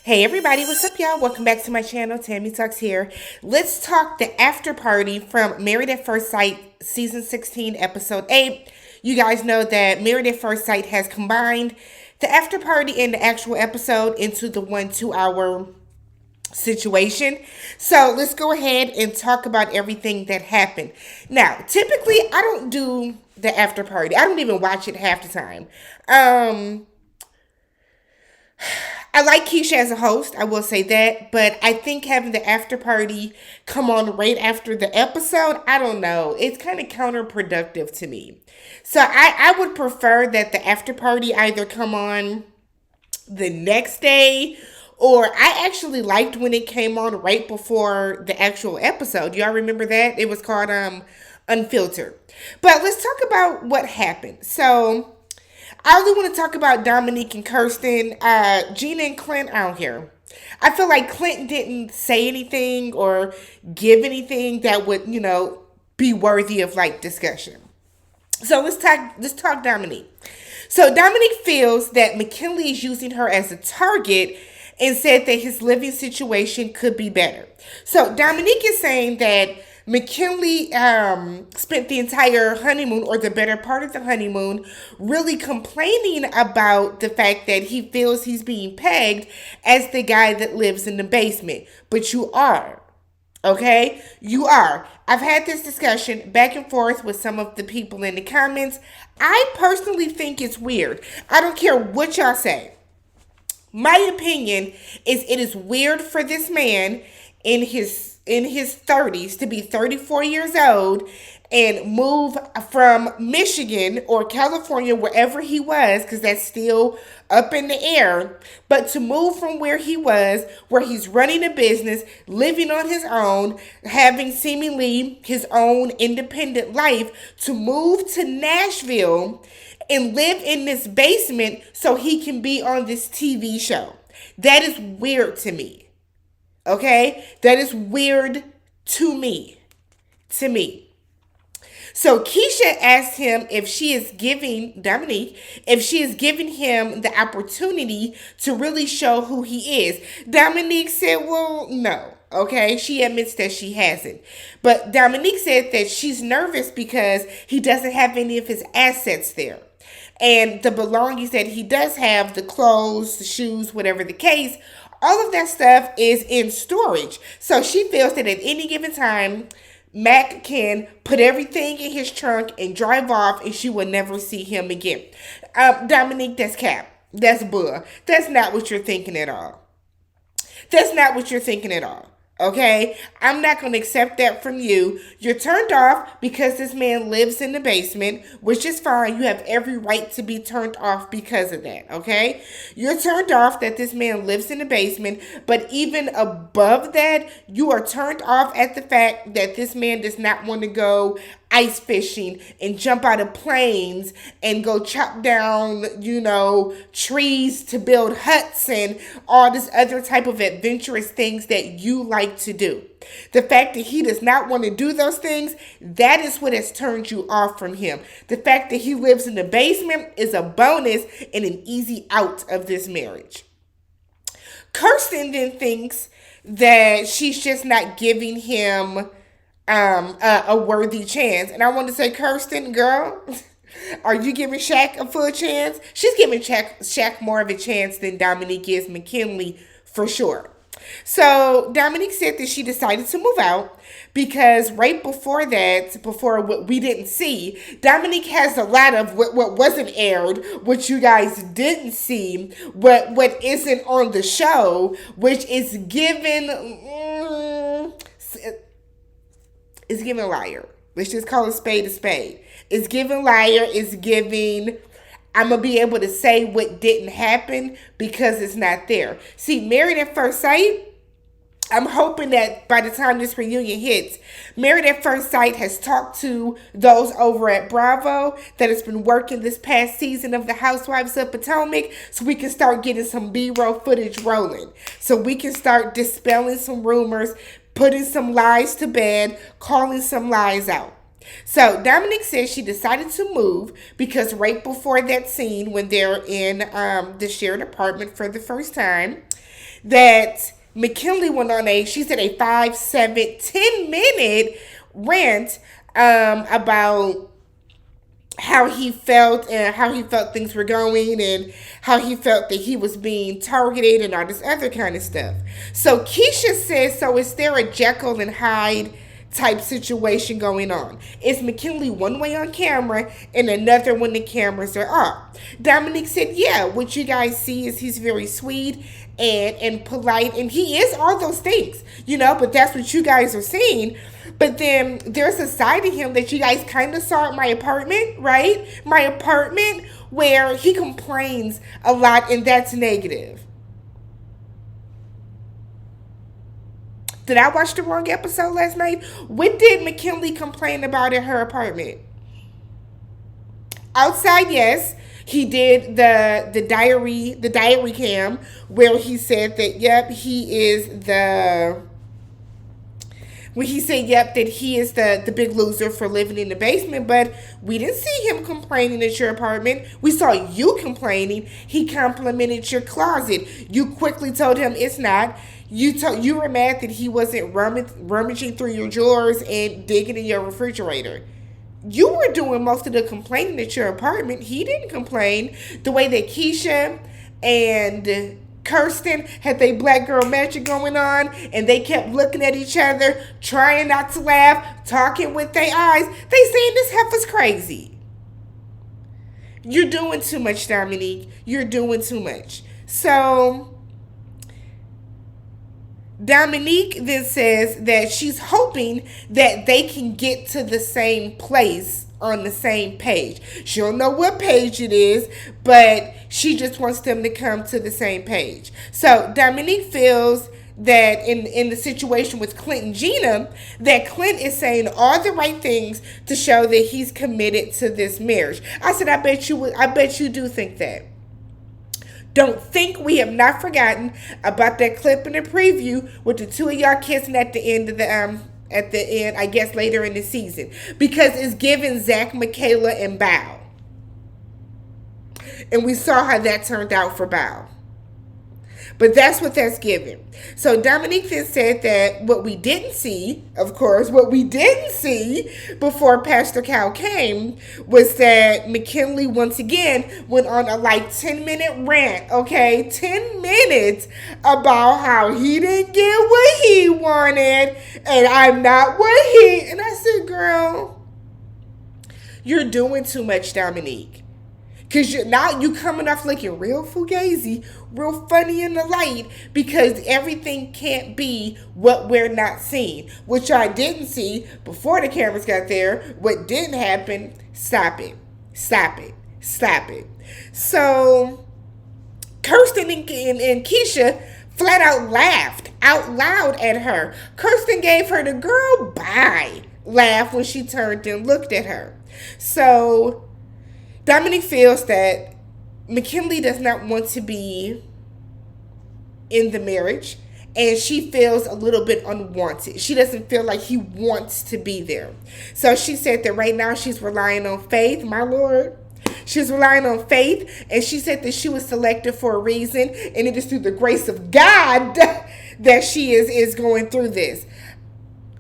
Hey everybody, what's up y'all? Welcome back to my channel, TammyTalks here. Let's talk the after party from Married at First Sight, Season 16, Episode 8. You guys know that Married at First Sight has combined the after party and the actual episode into the 1 2 hour situation. So let's go ahead and talk about everything that happened. Now, typically I don't do the after party. I don't even watch it half the time. I like Keisha as a host, I will say that, but I think having the after party come on right after the episode, I don't know. It's kind of counterproductive to me. So I would prefer that the after party either come on the next day, or I actually liked when it came on right before the actual episode. Y'all remember that? It was called Unfiltered. But let's talk about what happened. So I really want to talk about Domynique and Kirsten. Gina and Clint out here. I feel like Clint didn't say anything or give anything that would, be worthy of like discussion. So let's talk Domynique. So Domynique feels that McKinley is using her as a target and said that his living situation could be better. So Domynique is saying that McKinley spent the entire honeymoon, or the better part of the honeymoon, really complaining about the fact that he feels he's being pegged as the guy that lives in the basement. But you are. Okay? You are. I've had this discussion back and forth with some of the people in the comments. I personally think it's weird. I don't care what y'all say. My opinion is it is weird for this man in his 30s to be 34 years old and move from Michigan or California, wherever he was, because that's still up in the air, but to move from where he was, where he's running a business, living on his own, having seemingly his own independent life, to move to Nashville and live in this basement so he can be on this TV show. That is weird to me. Okay? That is weird to me. So Keisha asked him if she is giving Domynique, if she is giving him the opportunity to really show who he is. Domynique said, well, no. Okay, she admits that she hasn't. But Domynique said that she's nervous because he doesn't have any of his assets there. And the belongings that he does have, the clothes, the shoes, whatever the case, all of that stuff is in storage. So she feels that at any given time, Mack can put everything in his trunk and drive off, and she will never see him again. Domynique, that's cap. That's bull. That's not what you're thinking at all. That's not what you're thinking at all. Okay? I'm not going to accept that from you. You're turned off because this man lives in the basement, which is fine. You have every right to be turned off because of that. Okay? You're turned off that this man lives in the basement, but even above that, you are turned off at the fact that this man does not want to go ice fishing and jump out of planes and go chop down, trees to build huts and all this other type of adventurous things that you like to do. The fact that he does not want to do those things, that is what has turned you off from him. The fact that he lives in the basement is a bonus and an easy out of this marriage. Kirsten then thinks that she's just not giving him a worthy chance. And I want to say, Kirsten, girl, are you giving Shaq a full chance? She's giving Shaq more of a chance than Domynique gives McKinley, for sure. So Domynique said that she decided to move out because right before that, before what we didn't see, Domynique has a lot of what wasn't aired, what you guys didn't see, what isn't on the show, which is given... It's giving liar. Let's just call a spade a spade. It's giving liar. It's giving, I'm going to be able to say what didn't happen because it's not there. See, Married at First Sight, I'm hoping that by the time this reunion hits, Married at First Sight has talked to those over at Bravo that has been working this past season of The Housewives of Potomac, so we can start getting some B-roll footage rolling. So we can start dispelling some rumors, putting some lies to bed, calling some lies out. So Domynique says she decided to move because right before that scene when they're in the shared apartment for the first time, that McKinley went on she said a 5, 7, 10-minute rant about how he felt and how he felt things were going and how he felt that he was being targeted and all this other kind of stuff. So Keisha says, so is there a Jekyll and Hyde type situation going on? Is McKinley one way on camera and another when the cameras are off? Domynique said, yeah, what you guys see is he's very sweet and polite, and he is all those things, but that's what you guys are seeing. But then there's a side of him that you guys kind of saw at my apartment, right? My apartment, where he complains a lot, and that's negative. Did I watch the wrong episode last night? What did McKinley complain about at her apartment? Outside, yes. He did the diary cam where he said that, yep, he is the... When he said, yep, that he is the big loser for living in the basement, but we didn't see him complaining at your apartment. We saw you complaining. He complimented your closet. You quickly told him it's not. You were mad that he wasn't rummaging through your drawers and digging in your refrigerator. You were doing most of the complaining at your apartment. He didn't complain. The way that Keisha and Kirsten had their black girl magic going on, and they kept looking at each other, trying not to laugh, talking with their eyes. They saying this heifer's crazy. You're doing too much, Domynique. You're doing too much. So Domynique then says that she's hoping that they can get to the same place on the same page. She don't know what page it is, but she just wants them to come to the same page. So Domynique feels that in the situation with Clint and Gina, that Clint is saying all the right things to show that he's committed to this marriage. I said, I bet you do think that. Don't think we have not forgotten about that clip in the preview with the two of y'all kissing at the end of I guess later in the season, because it's giving Zach, Michaela, and Bao. And we saw how that turned out for Bao. But that's what that's given. So Domynique then said that what we didn't see before Pastor Cal came was that McKinley once again went on a 10-minute rant, okay? 10 minutes about how he didn't get what he wanted and I'm not what he... And I said, girl, you're doing too much, Domynique. Because you coming off looking real fugazi, real funny in the light, because everything can't be what we're not seeing. Which I didn't see before the cameras got there. What didn't happen, stop it. Stop it. Stop it. So, Kirsten and Keisha flat out laughed out loud at her. Kirsten gave her the girl bye laugh when she turned and looked at her. So Domynique feels that McKinley does not want to be in the marriage, and she feels a little bit unwanted. She doesn't feel like he wants to be there. So she said that right now she's relying on faith, my Lord. She's relying on faith, and she said that she was selected for a reason, and it is through the grace of God that she is going through this.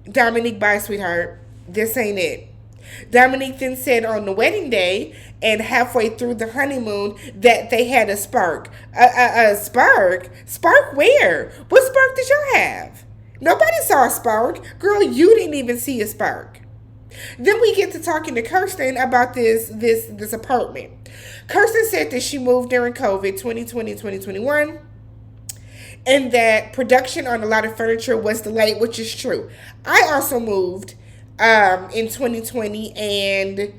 Domynique, bye, sweetheart. This ain't it. Domynique then said on the wedding day and halfway through the honeymoon that they had a spark. A spark? Spark where? What spark did y'all have? Nobody saw a spark. Girl, you didn't even see a spark. Then we get to talking to Kirsten about this apartment. Kirsten said that she moved during COVID 2020, 2021. And that production on a lot of furniture was delayed, which is true. I also moved in 2020, and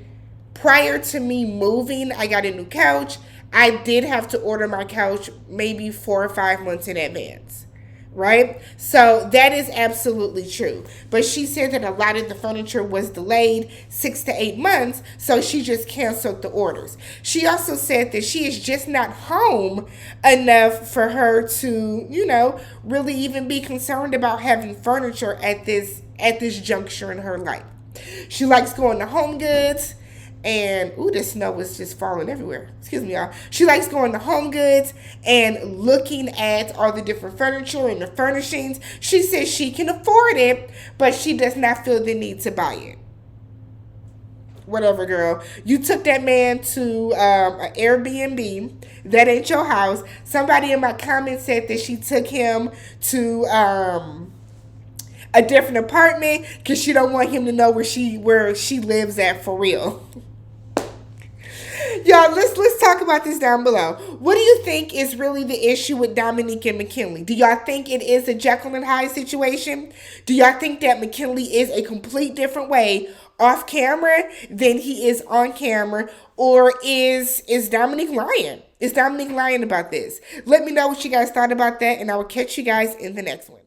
prior to me moving, I got a new couch. I did have to order my couch maybe 4 or 5 months in advance, right? So that is absolutely true. But she said that a lot of the furniture was delayed 6 to 8 months, so she just canceled the orders. She also said that she is just not home enough for her to, really even be concerned about having furniture at this juncture in her life. She likes going to Home Goods And ooh, the snow is just falling everywhere. Excuse me, y'all. She likes going to Home Goods and looking at all the different furniture and the furnishings. She says she can afford it, but she does not feel the need to buy it. Whatever, girl. You took that man to an Airbnb. That ain't your house. Somebody in my comments said that she took him to a different apartment because she don't want him to know where she lives at for real. Y'all, let's talk about this down below. What do you think is really the issue with Domynique and McKinley? Do y'all think it is a Jekyll and Hyde situation? Do y'all think that McKinley is a complete different way off camera than he is on camera? Or is Domynique lying? Is Domynique lying about this? Let me know what you guys thought about that, and I will catch you guys in the next one.